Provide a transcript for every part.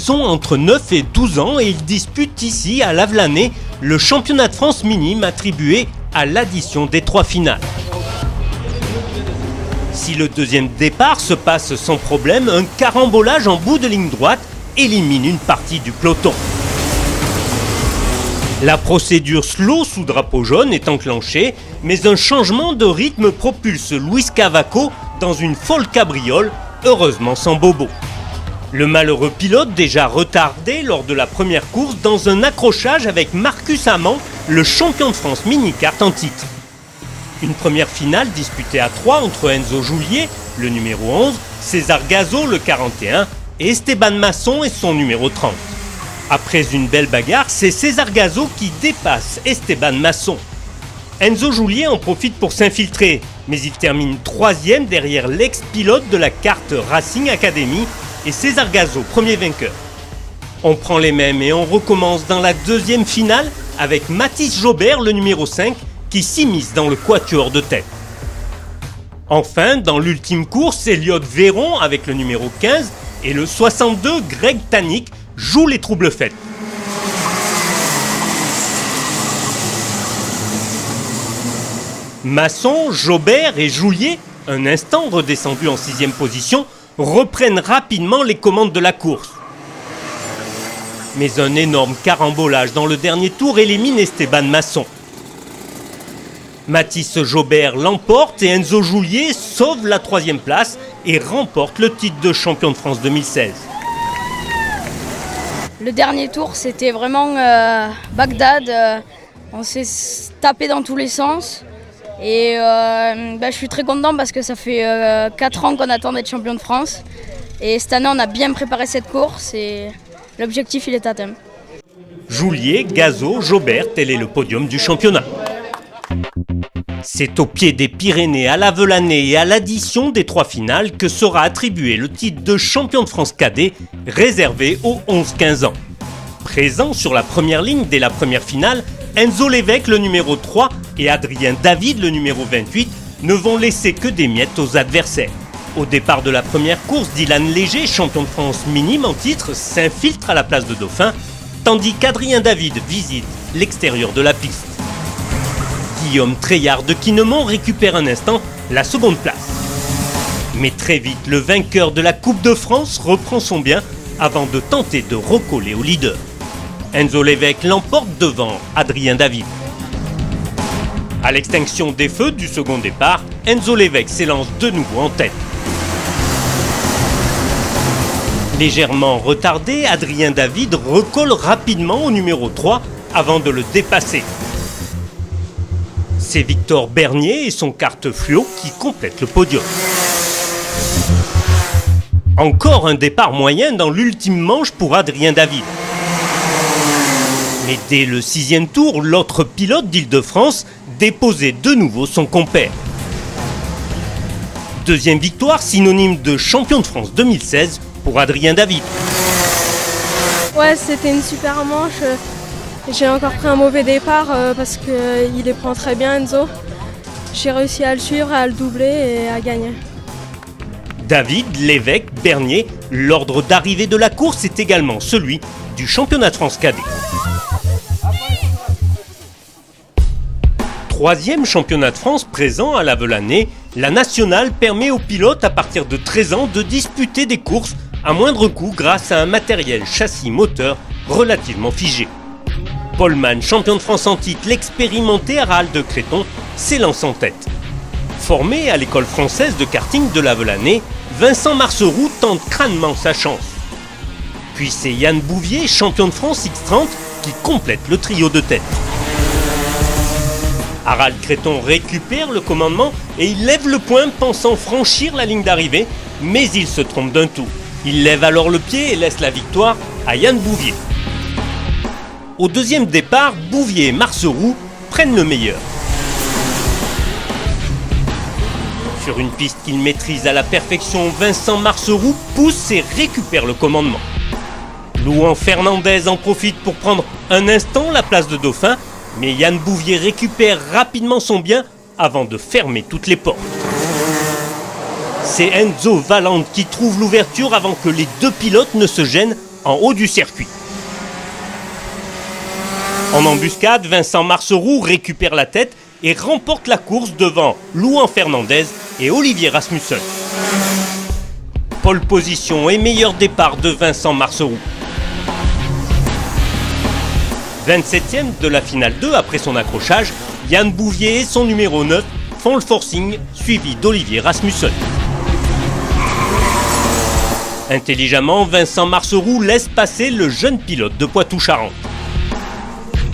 Ils ont entre 9 et 12 ans et ils disputent ici à Lavelanet le championnat de France minime attribué à l'addition des 3 finales. Si le deuxième départ se passe sans problème, un carambolage en bout de ligne droite élimine une partie du peloton. La procédure slow sous drapeau jaune est enclenchée, mais un changement de rythme propulse Luis Cavaco dans une folle cabriole, heureusement sans bobo. Le malheureux pilote, déjà retardé lors de la première course, dans un accrochage avec Marcus Amand, le champion de France mini-kart en titre. Une première finale disputée à 3 entre Enzo Joulier, le numéro 11, César Gazo, le 41, et Esteban Masson et son numéro 30. Après une belle bagarre, c'est César Gazo qui dépasse Esteban Masson. Enzo Joulier en profite pour s'infiltrer, mais il termine 3e derrière l'ex-pilote de la carte Racing Academy et César Gazo, premier vainqueur. On prend les mêmes et on recommence dans la deuxième finale avec Mathis Jobert, le numéro 5, qui s'immisce dans le quatuor de tête. Enfin, dans l'ultime course, Elliot Véron avec le numéro 15 et le 62 Greg Tanik joue les troubles fêtes. Masson, Jobert et Joulier, un instant redescendus en 6e position, reprennent rapidement les commandes de la course. Mais un énorme carambolage dans le dernier tour élimine Esteban Masson. Mathis Jobert l'emporte et Enzo Joulier sauve la 3e place et remporte le titre de champion de France 2016. Le dernier tour, c'était vraiment Bagdad. On s'est tapé dans tous les sens. Et je suis très content parce que ça fait 4 ans qu'on attend d'être champion de France. Et cette année, on a bien préparé cette course et l'objectif, il est atteint. Joulier, Gazo, Jobert, tel est le podium du championnat. C'est au pied des Pyrénées, à Lavelanet et à l'addition des 3 finales que sera attribué le titre de champion de France cadet réservé aux 11-15 ans. Présent sur la première ligne dès la première finale, Enzo Lévesque, le numéro 3, et Adrien David, le numéro 28, ne vont laisser que des miettes aux adversaires. Au départ de la première course, Dylan Léger, champion de France minime en titre, s'infiltre à la place de Dauphin, tandis qu'Adrien David visite l'extérieur de la piste. Guillaume Treillard de Quinemont récupère un instant la seconde place. Mais très vite, le vainqueur de la Coupe de France reprend son bien avant de tenter de recoller au leader. Enzo Lévesque l'emporte devant Adrien David. À l'extinction des feux du second départ, Enzo Lévesque s'élance de nouveau en tête. Légèrement retardé, Adrien David recolle rapidement au numéro 3 avant de le dépasser. C'est Victor Bernier et son kart fluo qui complètent le podium. Encore un départ moyen dans l'ultime manche pour Adrien David. Mais dès le 6e tour, l'autre pilote d'Île-de-France déposait de nouveau son compère. Deuxième victoire synonyme de champion de France 2016 pour Adrien David. Ouais, c'était une super manche. J'ai encore pris un mauvais départ parce qu'il les prend très bien, Enzo. J'ai réussi à le suivre, à le doubler et à gagner. David, Lévesque, Bernier, l'ordre d'arrivée de la course est également celui du championnat de France cadet. 3e championnat de France présent à Lavelanet, la nationale permet aux pilotes à partir de 13 ans de disputer des courses à moindre coût grâce à un matériel châssis moteur relativement figé. Paul Mann, champion de France en titre, l'expérimenté Harald de Créton, s'élance en tête. Formé à l'école française de karting de Lavelanet, Vincent Marceroux tente crânement sa chance. Puis c'est Yann Bouvier, champion de France X30, qui complète le trio de tête. Harald Créton récupère le commandement et il lève le poing pensant franchir la ligne d'arrivée, mais il se trompe d'un tour. Il lève alors le pied et laisse la victoire à Yann Bouvier. Au deuxième départ, Bouvier et Marceroux prennent le meilleur. Sur une piste qu'il maîtrise à la perfection, Vincent Marceroux pousse et récupère le commandement. Louan Fernandez en profite pour prendre un instant la place de Dauphin, mais Yann Bouvier récupère rapidement son bien avant de fermer toutes les portes. C'est Enzo Valente qui trouve l'ouverture avant que les deux pilotes ne se gênent en haut du circuit. En embuscade, Vincent Marceroux récupère la tête et remporte la course devant Louan Fernandez et Olivier Rasmussen. Pole position et meilleur départ de Vincent Marceroux. 27e de la finale 2 après son accrochage, Yann Bouvier et son numéro 9 font le forcing, suivi d'Olivier Rasmussen. Intelligemment, Vincent Marceroux laisse passer le jeune pilote de Poitou-Charentes.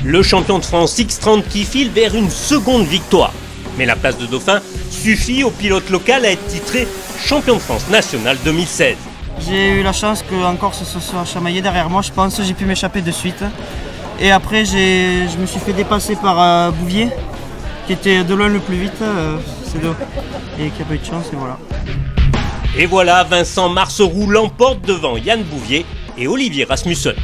Le champion de France X30 qui file vers une seconde victoire. Mais la place de dauphin suffit au pilote local à être titré champion de France national 2016. J'ai eu la chance que encore ce soit chamaillé derrière moi, je pense. J'ai pu m'échapper de suite. Et après, je me suis fait dépasser par Bouvier, qui était de loin le plus vite, et qui n'a pas eu de chance, et voilà. Et voilà, Vincent Marceroux l'emporte devant Yann Bouvier et Olivier Rasmussen.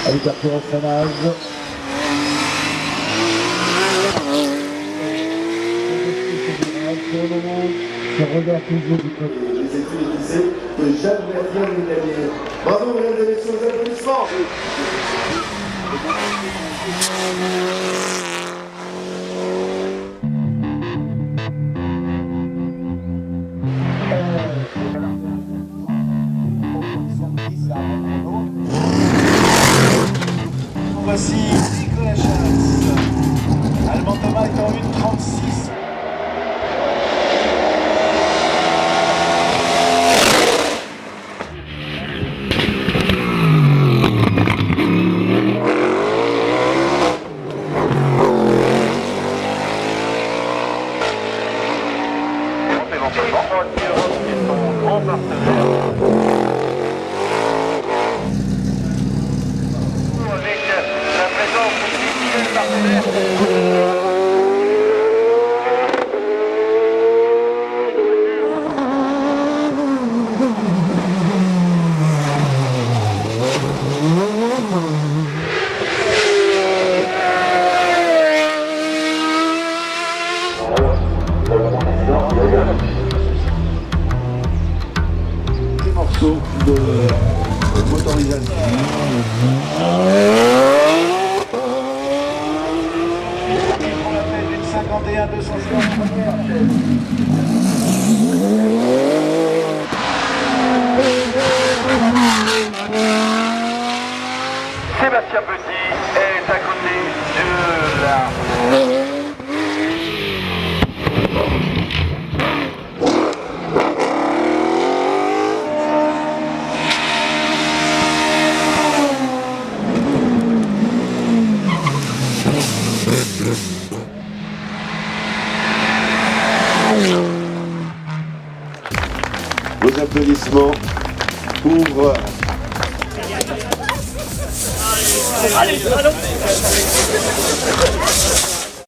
Avec Arthur au freinage. Pour le moment, je regarde toujours du côté. Les études du lycée de Jeanne Verdier de gagner. Bravo, mesdames et messieurs, aux applaudissements. Voici Nicolas Schatz. Allemand Thomas est en 1,36. Éventuellement, son grand partenaire. Des morceaux de motorisation. On a fait une 51 250 Sébastien Petit est à côté de la... applaudissements pour... Allez, allons.